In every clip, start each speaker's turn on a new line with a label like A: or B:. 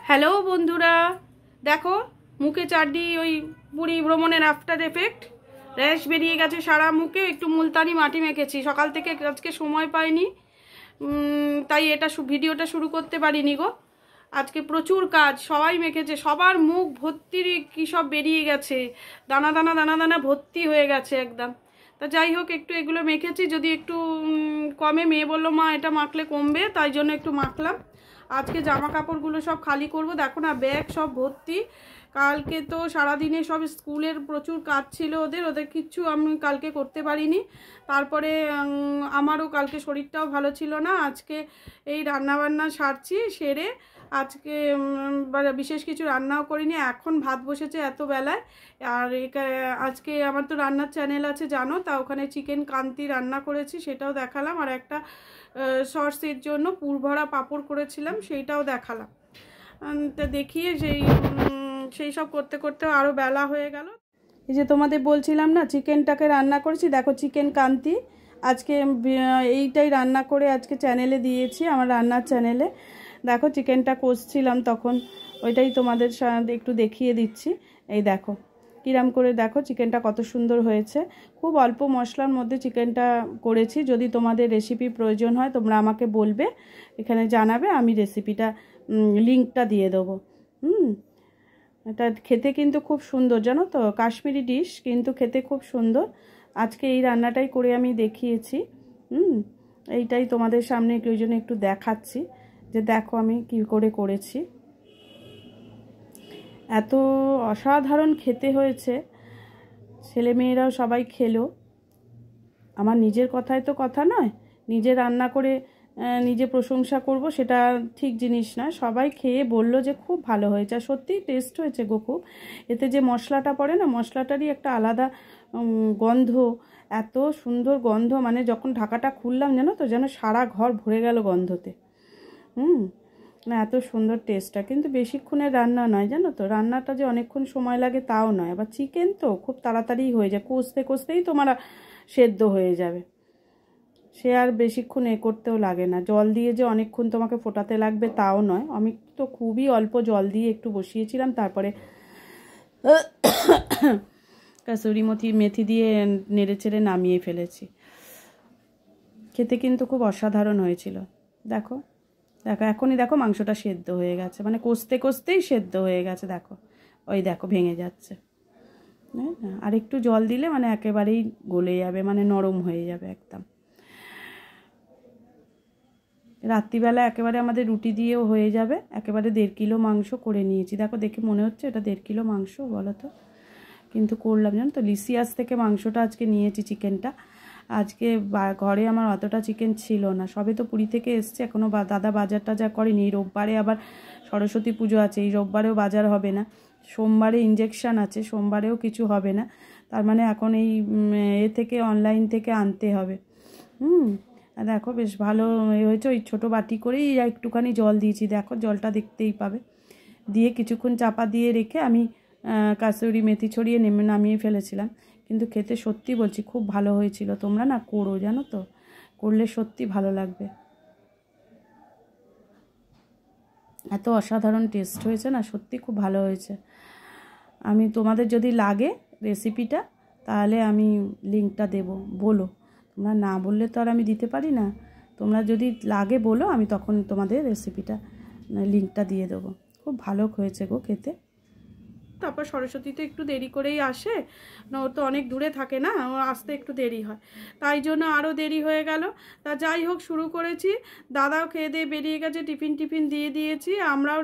A: Hello বন্ধুরা, দেখো মুখে চারটি ওই পুরী ভ্রমণের আফটার এফেক্ট, র্যাশ বেরিয়ে গেছে সারা মুখে। একটু মুলতানি মাটি মেখেছি, সকাল থেকে আজকে সময় পাইনি, তাই এটা ভিডিওটা শুরু করতে পারিনি গো। আজকে প্রচুর কাজ, সবাই মেখেছে, সবার মুখ ভর্তি কী সব বেরিয়ে গেছে, দানা দানা দানা দানা ভর্তি হয়ে গেছে একদম। তা যাই হোক, একটু এগুলো মেখেছি, যদি একটু কমে, মেয়ে বললো মা এটা মাখলে কমবে, তাই জন্য একটু মাখলাম। আজকে জামা কাপড়গুলো সব খালি করব, দেখো না ব্যাগ সব ভর্তি। কালকে তো সারাদিনে সব স্কুলের প্রচুর কাজ ছিল, ওদের কিচ্ছু আমি কালকে করতে পারিনি। তারপরে আমারও কালকে শরীরটাও ভালো ছিল না। আজকে এই রান্নাবান্না সারছি, সেরে আজকে বিশেষ কিছু রান্নাও করিনি। এখন ভাত বসেছে এত বেলায়। আর আজকে আমার তো রান্নার চ্যানেল আছে জানো, তা ওখানে চিকেন কান্তি রান্না করেছি, সেটাও দেখালাম। আর একটা সর্ষের জন্য পুরভরা পাঁপড় করেছিলাম, সেইটাও দেখালাম। তা দেখিয়ে সেই সব করতে করতে আরও বেলা হয়ে গেল। এই যে তোমাদের বলছিলাম না, চিকেনটাকে রান্না করেছি, দেখো চিকেন কান্তি। আজকে এইটাই রান্না করে আজকে চ্যানেলে দিয়েছি, আমার রান্নার চ্যানেলে। দেখো চিকেনটা কষছিলাম তখন, ওইটাই তোমাদের একটু দেখিয়ে দিচ্ছি। এই দেখো কিরাম করে, দেখো চিকেনটা কত সুন্দর হয়েছে। খুব অল্প মশলার মধ্যে চিকেনটা করেছি। যদি তোমাদের রেসিপি প্রয়োজন হয় তোমরা আমাকে বলবে, এখানে জানাবে, আমি রেসিপিটা লিঙ্কটা দিয়ে দেবো। এটা খেতে কিন্তু খুব সুন্দর, জানো তো, কাশ্মীরি ডিশ, কিন্তু খেতে খুব সুন্দর। আজকে এই রান্নাটাই করে আমি দেখিয়েছি। এইটাই তোমাদের সামনে ওই জন্য একটু দেখাচ্ছি যে দেখো আমি কী করে করেছি। এত অসাধারণ খেতে হয়েছে, ছেলেমেয়েরাও সবাই খেলো। আমার নিজের কথায় তো কথা নয়, নিজে রান্না করে নিজে প্রশংসা করব সেটা ঠিক জিনিস না। সবাই খেয়ে বললো যে খুব ভালো হয়েছে, আর সত্যিই টেস্ট হয়েছে গো খুব। এতে যে মশলাটা পড়ে না, মশলাটারই একটা আলাদা গন্ধ, এত সুন্দর গন্ধ, মানে যখন ঢাকাটা খুললাম জানো তো, যেন সারা ঘর ভরে গেল গন্ধতে। না এত সুন্দর টেস্টটা, কিন্তু বেশিক্ষণের রান্না নয় জানো তো, রান্নাটা যে অনেকক্ষণ সময় লাগে তাও নয়। আবার চিকেন তো খুব তাড়াতাড়ি হয়ে যায়, কষতে কষতেই তোমার সেদ্ধ হয়ে যাবে, সে আর বেশিক্ষণ করতেও লাগে না। জল দিয়ে যে অনেকক্ষণ তোমাকে ফোটাতে লাগবে তাও নয়। আমি তো খুবই অল্প জল দিয়ে একটু বসিয়েছিলাম, তারপরে কাসুরি মেথি দিয়ে নেড়ে চেড়ে নামিয়ে ফেলেছি। খেতে কিন্তু খুব অসাধারণ হয়েছিল। দেখো দেখো এখনই দেখো মাংসটা সেদ্ধ হয়ে গেছে, মানে কষতে কষতেই সেদ্ধ হয়ে গেছে। দেখো ওই দেখো ভেঙে যাচ্ছে, আর একটু জল দিলে মানে একেবারেই গলে যাবে, মানে নরম হয়ে যাবে একদম। রাত্রিবেলা একেবারে আমাদের রুটি দিয়েও হয়ে যাবে। একেবারে 1.5 কিলো মাংস করে নিয়েছি। দেখো দেখে মনে হচ্ছে এটা 1.5 কিলো মাংস, বলো তো, কিন্তু করলাম জানো তো, লিসিয়াস থেকে মাংসটা আজকে নিয়েছি, চিকেনটা। আজকে ঘরে আমার অতটা চিকেন ছিল না, সবে তো পুরী থেকে এসছে, এখনও দাদা বাজার টাজার করেনি। এই রোববারে আবার সরস্বতী পুজো আছে, এই রোববারেও বাজার হবে না। সোমবারে ইঞ্জেকশান আছে, সোমবারেও কিছু হবে না। তার মানে এখন এই থেকে অনলাইন থেকে আনতে হবে। দেখো বেশ ভালো হয়েছে। ওই ছোটো বাটি করেই একটুখানি জল দিয়েছি, দেখো জলটা দেখতেই পাবে। দিয়ে কিছুক্ষণ চাপা দিয়ে রেখে আমি কাসুরি মেথি ছড়িয়ে নামিয়ে ফেলেছিলাম। কিন্তু খেতে সত্যি বলছি খুব ভালো হয়েছিল। তোমরা না করো, জানো তো, করলে সত্যি ভালো লাগবে। এত অসাধারণ টেস্ট হয়েছে না, সত্যি খুব ভালো হয়েছে। আমি তোমাদের যদি লাগে রেসিপিটা, তাহলে আমি লিঙ্কটা দেব, বলো। তোমরা না বললে তো আর আমি দিতে পারি না। তোমরা যদি লাগে বলো, আমি তখন তোমাদের রেসিপিটা লিঙ্কটা দিয়ে দেবো। খুব ভালো হয়েছে গো খেতে। তারপর সরস্বতী তো একটু দেরি করেই আসে না, ও তো অনেক দূরে থাকে না, ও আসতে একটু দেরি হয়, তাই জন্য আরও দেরি হয়ে গেল। তা যাই হোক, শুরু করেছি। দাদাও খেয়ে দিয়ে বেরিয়ে গেছে, টিফিন দিয়ে দিয়েছি। আমরাও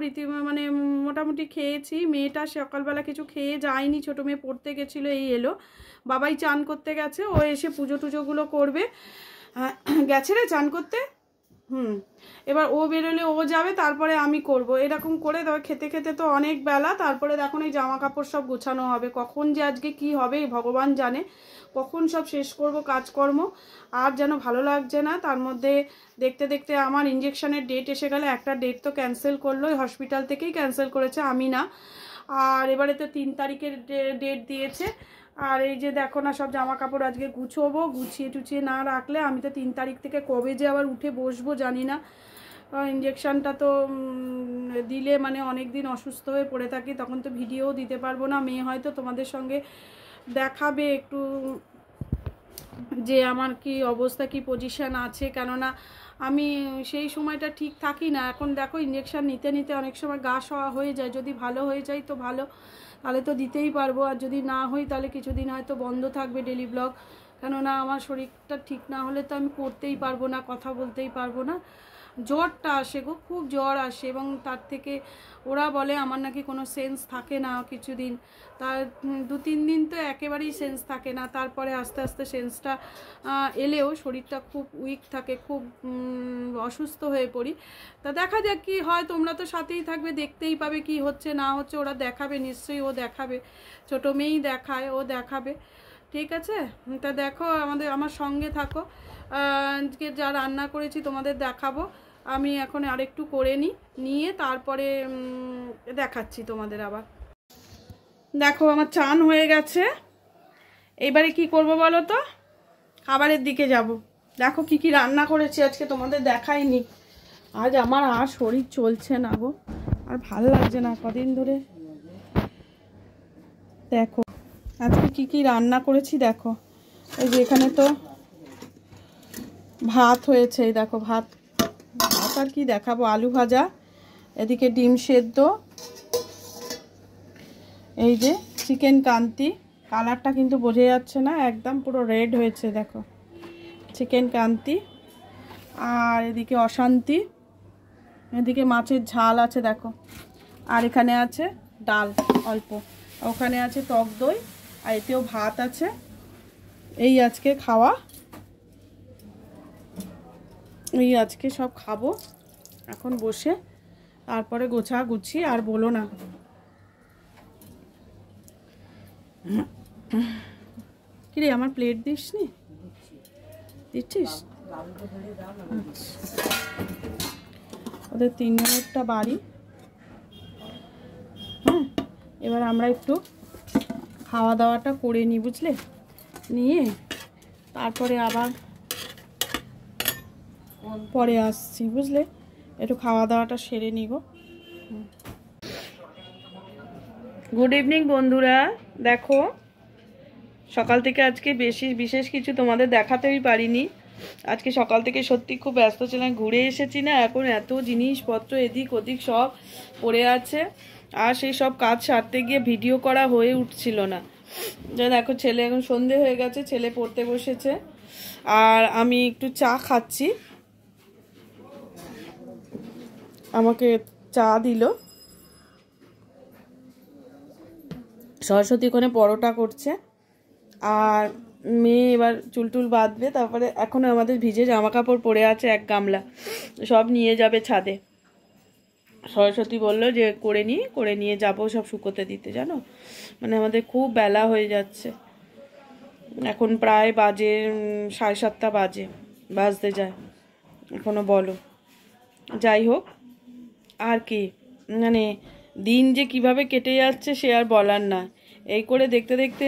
A: মানে মোটামুটি খেয়েছি। মেয়েটা সকালবেলা কিছু খেয়ে যায়নি, ছোটো মেয়ে পড়তে গেছিলো, এই এলো। বাবাই চান করতে গেছে, ও এসে পুজো টুজোগুলো করবে। গেছে রে চান করতে। এবার ও বেরোলে ও যাবে, তারপরে আমি করব। এরকম করে তবে খেতে খেতে তো অনেক বেলা। তারপরে দেখুন এই জামা কাপড় সব গোছানো হবে, কখন যে আজকে কি হবে ভগবান জানে, কখন সব শেষ করব কাজকর্ম। আর যেন ভালো লাগছে না। তার মধ্যে দেখতে দেখতে আমার ইঞ্জেকশনের ডেট এসে গেলে। একটা ডেট তো ক্যান্সেল করলো, হসপিটাল থেকেই ক্যান্সেল করেছে, আমি না। আর এবারে তো 3 তারিখের ডেট দিয়েছে। আর এই যে দেখো না, সব জামা কাপড় আজকে গুছোবো, গুছিয়ে টুছিয়ে না রাখলে আমি তো 3 তারিখ থেকে কবে যে আবার উঠে বসবো জানি না। ইঞ্জেকশানটা তো দিলে মানে অনেক দিন অসুস্থ হয়ে পড়ে থাকি, তখন তো ভিডিও দিতে পারবো না। মেয়ে হয়তো তোমাদের সঙ্গে দেখাবে একটু যে আমার কি অবস্থা, কি পজিশান আছে, কেননা আমি সেই সময়টা ঠিক থাকি না। এখন দেখো ইঞ্জেকশান নিতে নিতে অনেক সময় গা সওয়া হয়ে যায়, যদি ভালো হয়ে যায় তো ভালো, তাহলে তো দিতেই পারবো, আর যদি না হই তাহলে কিছুদিন হয়তো বন্ধ থাকবে ডেলি ব্লগ, কেননা আমার শরীরটা ঠিক না হলে তো আমি করতেই পারবো না, কথা বলতেই পারবো না। জ্বরটা আসে গো, খুব জ্বর আসে, এবং তার থেকে ওরা বলে আমার নাকি কোনো সেন্স থাকে না কিছুদিন, তার 2-3 দিন তো একেবারেই সেন্স থাকে না, তারপরে আস্তে আস্তে সেন্সটা এলেও শরীরটা খুব উইক থাকে, খুব অসুস্থ হয়ে পড়ি। তা দেখা যাক কি হয়, তোমরা তো সাথেই থাকবে, দেখতেই পাবে কি হচ্ছে না হচ্ছে, ওরা দেখাবে নিশ্চয়ই, ও দেখাবে, ছোটো মেয়েই দেখায়, ও দেখাবে, ঠিক আছে। তা দেখো আমার সঙ্গে থাকো, আজকে যা রান্না করেছি তোমাদের দেখাবো। আমি এখন আরেকটু করে নিয়ে তারপরে দেখাচ্ছি তোমাদের আবার। দেখো আমার চান হয়ে গেছে, এবারে কি করব বলো তো, খাবারের দিকে যাব। দেখো কি কি রান্না করেছি আজকে, তোমাদের দেখাইনি। আজ আমার আর শরীর চলছে না গো, আর ভালো লাগছে না কদিন ধরে। দেখো আজকে কি কি রান্না করেছি দেখো, এই যে এখানে তো ভাত হয়েছে, এই দেখো ভাত আর কি দেখাবো, আলু ভাজা, এদিকে ডিম সেদ্ধ, এই যে চিকেন কান্তি, কালারটা কিন্তু বোঝা যাচ্ছে না, একদম পুরো রেড হয়েছে দেখো, চিকেন কান্তি, আর এদিকে অশান্তি, এদিকে মাছের ঝাল আছে দেখো, আর এখানে আছে ডাল অল্প, ওখানে আছে টক দই, আর এতেও ভাত আছে। এই আজকে খাওয়া, এই আজকে সব খাবো এখন বসে, তারপরে গোছা গুছি আর বলো না। কিরে আমার প্লেট দিসনি, দিচ্ছিস? ওদের 3 জনেরটা বাড়ি। হ্যাঁ, এবার আমরা একটু খাওয়া দাওয়াটা করে নিই, বুঝলে, নিয়ে তারপরে আবার পরে আসছি, বুঝলে, একটু খাওয়া দাওয়াটা সেরে নিব। গুড ইভিনিং বন্ধুরা, দেখো সকাল থেকে আজকে বিশেষ কিছু তোমাদের দেখাতেই পারিনি। আজকে সকাল থেকে সত্যি খুব ব্যস্ত ছিলাম, ঘুরে এসেছি না, এখন এত জিনিসপত্র এদিক ওদিক সব পড়ে আছে, আর সেই সব কাজ সারতে গিয়ে ভিডিও করা হয়ে উঠছিল না। যা দেখো ছেলে এখন সন্ধে হয়ে গেছে, ছেলে পড়তে বসেছে, আর আমি একটু চা খাচ্ছি, আমাকে চা দিল। সরস্বতী ওখানে পরোটা করছে, আর মেয়ে এবার চুলটুল বাঁধবে, তারপরে এখনও আমাদের ভিজে জামা কাপড় পরে আছে 1 গামলা, সব নিয়ে যাবে ছাদে। সরস্বতী বললো যে করে নিয়ে যাব সব শুকোতে দিতে, জানো, মানে আমাদের খুব বেলা হয়ে যাচ্ছে, এখন প্রায় বাজে 7:30 বাজতে যায় এখনো, বলো। যাই হোক, আর কি, মানে দিন যে কিভাবে কেটে যাচ্ছে সে আর বলার না। এই করে দেখতে দেখতে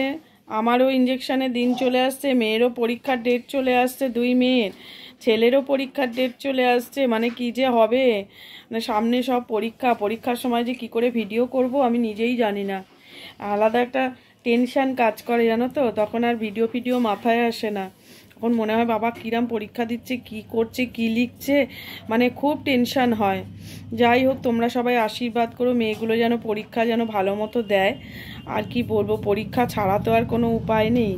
A: আমারও ইঞ্জেকশানের দিন চলে আসছে, মেয়েরও পরীক্ষার ডেট চলে আসছে, 2 মেয়ের, ছেলেরও পরীক্ষার ডেট চলে আসছে, মানে কি যে হবে, মানে সামনে সব পরীক্ষার সময় যে কি করে ভিডিও করব আমি নিজেই জানি না, আলাদা একটা টেনশান কাজ করে জানো তো, তখন আর ভিডিও মাথায় আসে না, তখন মনে হয় বাবা কিরাম পরীক্ষা দিচ্ছে, কি করছে, কি লিখছে, মানে খুব টেনশান হয়। যাই হোক, তোমরা সবাই আশীর্বাদ করো মেয়েগুলো যেন পরীক্ষা যেন ভালো মতো দেয়, আর কি বলবো, পরীক্ষা ছাড়া তো আর কোনো উপায় নেই,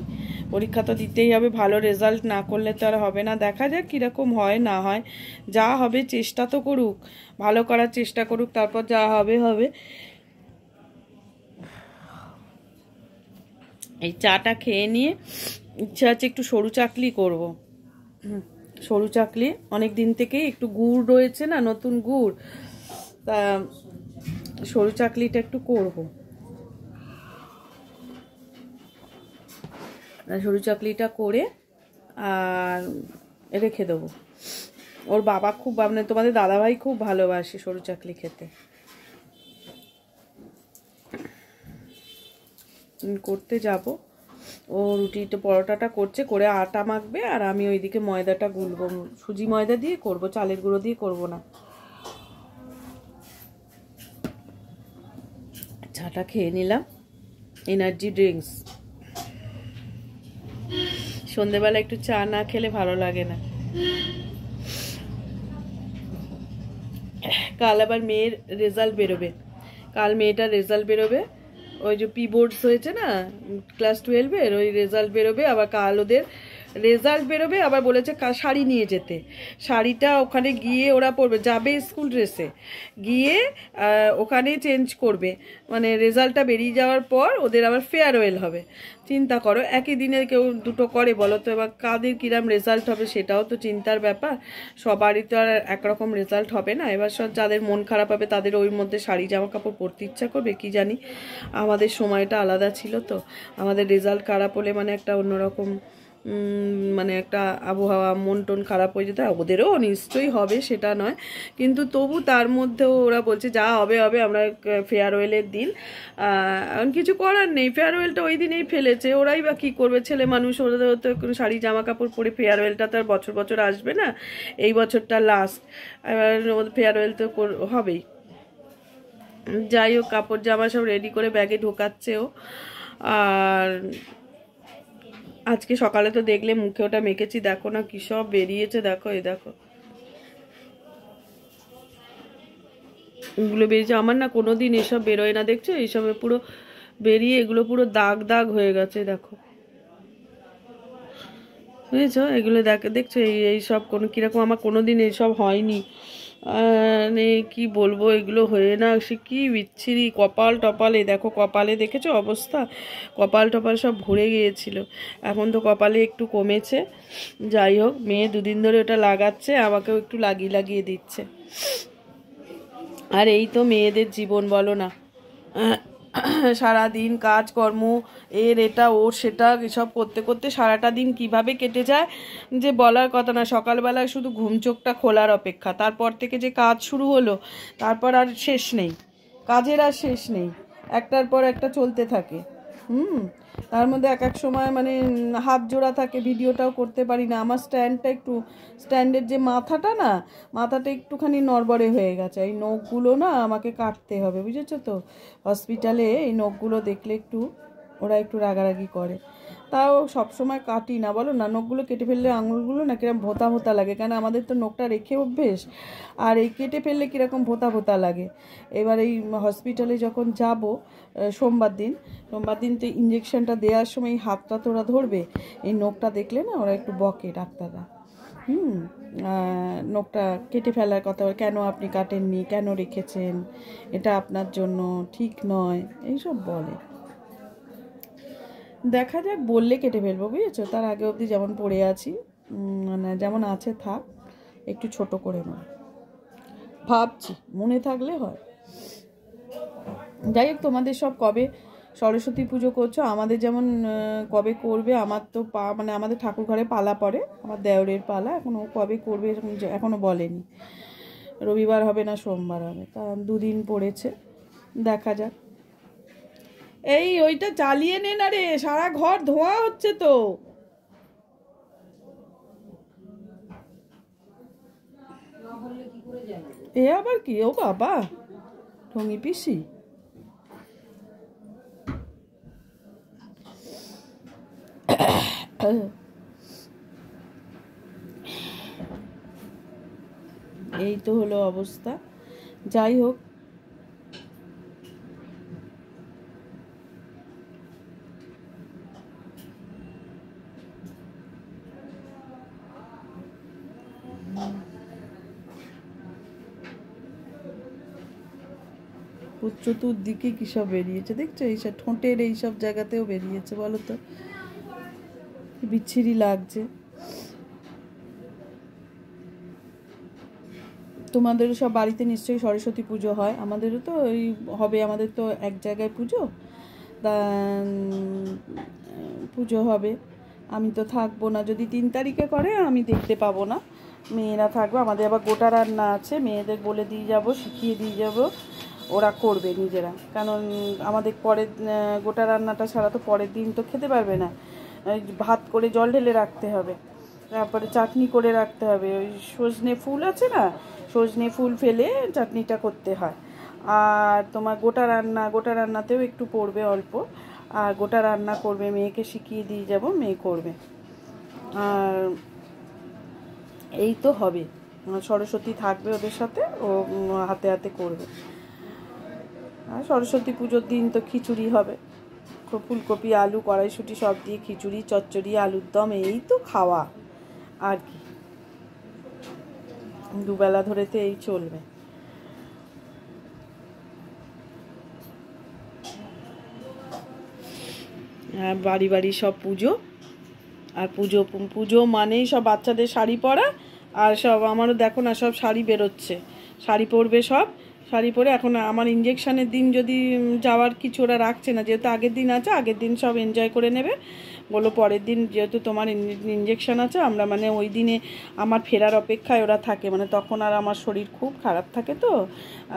A: পরীক্ষা তো দিতেই হবে, ভালো রেজাল্ট না করলে তো আর হবে না। দেখা যাক কীরকম হয় না হয়, যা হবে চেষ্টা তো করুক, ভালো করার চেষ্টা করুক, তারপর যা হবে হবে। এই চাটা খেয়ে নিয়ে ইচ্ছা আছে একটু সরু চাকলি করব, সরু চাকলি অনেক দিন থেকেই, একটু গুড় রয়েছে না, নতুন গুড়, তা সরু চাকলিটা একটু করব, সরু চাকলিটা করে আর রেখে দেবো। ওর বাবা খুব, মানে তোমাদের দাদাভাই খুব ভালোবাসে সরু চাকলি খেতে, করতে যাব। ও রুটিটা পরোটাটা করছে, করে আটা মাখবে, আর আমি ওইদিকে ময়দাটা গুলবো, সুজি ময়দা দিয়ে করব, চালের গুঁড়ো দিয়ে করব না। চাটা খেয়ে নিলাম, এনার্জি ড্রিঙ্কস। সন্ধেবেলা একটু চা না খেলে ভালো লাগে না। কাল আবার মেয়ের রেজাল্ট বেরোবে, কাল মেয়েটার রেজাল্ট বেরোবে। ওই যে পি বোর্ডস হয়েছে না ক্লাস 12-এর, ওই রেজাল্ট বেরোবে। আবার কাল ওদের রেজাল্ট বেরোবে, আবার বলেছে শাড়ি নিয়ে যেতে। শাড়িটা ওখানে গিয়ে ওরা পরবে, যাবে স্কুল ড্রেসে, গিয়ে ওখানে চেঞ্জ করবে। মানে রেজাল্টটা বেরিয়ে যাওয়ার পর ওদের আবার ফেয়ারওয়েল হবে। চিন্তা করো, একই দিনে কেউ দুটো করে বলো তো? এবার কাদের কিরাম রেজাল্ট হবে সেটাও তো চিন্তার ব্যাপার। সবারই তো আর একরকম রেজাল্ট হবে না। এবার সব যাদের মন খারাপ হবে তাদের ওই মধ্যে শাড়ি জামা কাপড় পরতে ইচ্ছা করবে কি জানি। আমাদের সময়টা আলাদা ছিল তো, আমাদের রেজাল্ট খারাপ হলে মানে একটা অন্যরকম মানে একটা আবহাওয়া, মন টন খারাপ হয়ে যেত। ওদেরও নিশ্চয়ই হবে, সেটা নয়, কিন্তু তবু তার মধ্যেও ওরা বলছে যা হবে হবে, আমরা ফেয়ারওয়েলের দিন এখন কিছু করার নেই। ফেয়ারওয়েলটা ওই দিনেই ফেলেছে, ওরাই বা কী করবে, ছেলে মানুষ, ওরা তো কোনো শাড়ি জামা কাপড় পরে ফেয়ারওয়েলটা তো আর বছর বছর আসবে না, এই বছরটা লাস্ট, এবার ফেয়ারওয়েল তো হবেই। যাই হোক, কাপড় জামা সব রেডি করে ব্যাগে ঢোকাচ্ছেও। আর আজকে সকালে তো দেখলে মুখে ওটা মেখেছি, দেখো না কি সব বেরিয়েছে, দেখো এই দেখো এগুলো বেরিয়েছে। আমার না কোনোদিন এসব বেরোয় না, দেখছো এইসবে পুরো বেরিয়ে এগুলো পুরো দাগ দাগ হয়ে গেছে, দেখো বুঝেছো? এগুলো দেখছো এই সব কোনো কিরকম, আমার কোনোদিন এইসব হয়নি। মানে কি বলবো, এগুলো হয়ে না সে কি বিচ্ছিরি। কপাল টপালে দেখো, কপালে দেখেছো অবস্থা, কপাল টপাল সব ভরে গিয়েছিল, এখন তো কপালে একটু কমেছে। যাই হোক, মেয়ে দুদিন ধরে ওটা লাগাচ্ছে, আমাকেও একটু লাগিয়ে দিচ্ছে। আর এই তো মেয়েদের জীবন, বলো না, সারাদিন কাজকর্ম, এটা ওর সেটা এসব করতে করতে সারাটা দিন কিভাবে কেটে যায় যে বলার কথা না। সকালবেলায় শুধু ঘুম চোখটা খোলার অপেক্ষা, তারপর থেকে যে কাজ শুরু হলো, তারপর আর শেষ নেই, কাজের আর শেষ নেই, একটার পর একটা চলতে থাকে। তার মধ্যে এক এক সময় মানে হাত জোড়া থাকে, ভিডিওটাও করতে পারি না। আমার স্ট্যান্ডের যে মাথাটা একটুখানি নড়বড়ে হয়ে গেছে, এই নখগুলো না আমাকে কাটতে হবে, বুঝেছো তো? হসপিটালে এই নখগুলো দেখলে ওরা একটু রাগারাগি করে, তাও সবসময় কাটি না, বলো না। নখগুলো কেটে ফেললে আঙুলগুলো না কিরকম ভোতা ভোতা লাগে, কেন আমাদের তো নখটা রেখে অভ্যেস, আর এই কেটে ফেললে কীরকম ভোতা ভোতা লাগে। এবার এই হসপিটালে যখন যাব সোমবার দিন তো ইঞ্জেকশনটা দেওয়ার সময় এই হাতটা তো ওরা ধরবে, এই নখটা দেখলে না ওরা একটু বকে ডাক্তাররা। নখটা কেটে ফেলার কথা, কেন আপনি কাটেননি, কেন রেখেছেন, এটা আপনার জন্য ঠিক নয়, এইসব বলে। দেখা যাক, বললে কেটে ফেলবো, বুঝেছো? তার আগে অবধি যেমন পড়ে আছি, মানে যেমন আছে থাক, একটু ছোট করে নয়, ভাবছি, মনে থাকলে হয়। যাই হোক, তোমাদের সব কবে সরস্বতী পুজো করছো, আমাদের যেমন কবে করবে, আমার তো মানে আমাদের ঠাকুর ঘরে পালা পড়ে, আমার দেওরের পালা, এখনও কবে করবে এখনও বলেনি। রবিবার হবে না সোমবার হবে, তা 2 দিন পড়েছে, দেখা যাক। এই ওইটা চালিয়ে নে না রে, সারা ঘর ধোঁয়া হচ্ছে তো। এ আবার কি, ও বাবা, ঠঙ্গি পিসি। এই তো হলো অবস্থা। যাই হোক, চতুর্দিকে কি সব বেরিয়েছে দেখছো, এইসব ঠোঁটের এইসব জায়গাতেও বেরিয়েছে, বলো তো বিচ্ছিরি লাগছে। তোমাদেরও সব বাড়িতে নিশ্চয়ই সরস্বতী পুজো হয়, আমাদেরও তো ওই হবে, আমাদের তো এক জায়গায় পুজো, তা পুজো হবে। আমি তো থাকবো না, যদি 3 তারিখে করে আমি দেখতে পাবো না, মেয়েরা থাকবে। আমাদের আবার গোটা রান্না আছে, মেয়েদের বলে দিয়ে যাব, শিখিয়ে দিয়ে যাব, ওরা করবে নিজেরা, কারণ আমাদের পরের গোটা রান্নাটা ছাড়া তো পরের দিন তো খেতে পারবে না। ভাত করে জল ঢেলে রাখতে হবে, তারপরে চাটনি করে রাখতে হবে, ওই সজনে ফুল আছে না, সজনে ফুল ফেলে চাটনিটা করতে হয়। আর তোমার গোটা রান্নাতেও একটু পড়বে অল্প, আর গোটা রান্না করবে, মেয়েকে শিখিয়ে দিয়ে যাব, মেয়ে করবে। আর এই তো হবে, সরস্বতী থাকবে ওদের সাথে, ও হাতে হাতে করবে। আর সরস্বতী পুজোর দিন তো খিচুড়ি হবে, ফুলকপি আলু কড়াইশুঁটি সব দিয়ে খিচুড়ি, চচ্চড়ি, আলুর দম, এই তো খাওয়া আর কি, দুবেলা ধরে তো এই চলবে। বাড়ি বাড়ি সব পুজো, আর পুজো মানেই সব বাচ্চাদের শাড়ি পরা, আর সব আমারও দেখো না সব শাড়ি বেরোচ্ছে, শাড়ি পরবে সব, শাড়ি পরে এখন আমার ইঞ্জেকশানের দিন যদি যাওয়ার কিছু ওরা রাখছে না, যেহেতু আগের দিন আছে, আগের দিন সব এনজয় করে নেবে, বলো পরের দিন যেহেতু তোমার ইঞ্জেকশান আছে, আমরা মানে ওই দিনে আমার ফেরার অপেক্ষায় ওরা থাকে, মানে তখন আর আমার শরীর খুব খারাপ থাকে, তো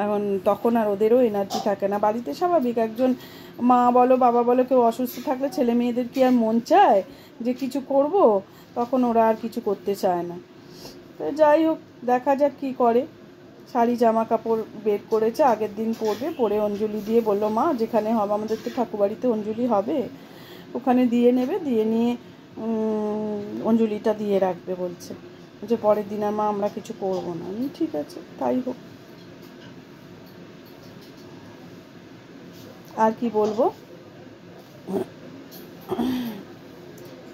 A: এখন তখন আর ওদেরও এনার্জি থাকে না। বাড়িতে স্বাভাবিক একজন মা বলো বাবা বলো কেউ অসুস্থ থাকলে ছেলে মেয়েদের কি আর মন চায় যে কিছু করব, তখন ওরা আর কিছু করতে চায় না। তো যাই হোক, দেখা যাক কী করে। শাড়ি জামা কাপড় বের করেছে, আগের দিন পরবে, পরে অঞ্জলি দিয়ে বললো মা যেখানে হবে, আমাদের তো ঠাকুরবাড়িতে অঞ্জলি হবে, ওখানে দিয়ে নেবে, দিয়ে নিয়ে অঞ্জলিটা দিয়ে রাখবে বলছে, যে পরের দিন মা আমরা কিছু করবো না। ঠিক আছে, তাই হোক, আর কি বলবো।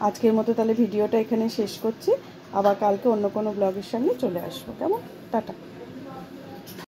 A: আজকের মতো তাহলে ভিডিওটা এখানে শেষ করছি, আবার কালকে অন্য কোনো ব্লগের সঙ্গে চলে আসবো, কেমন? টাটা।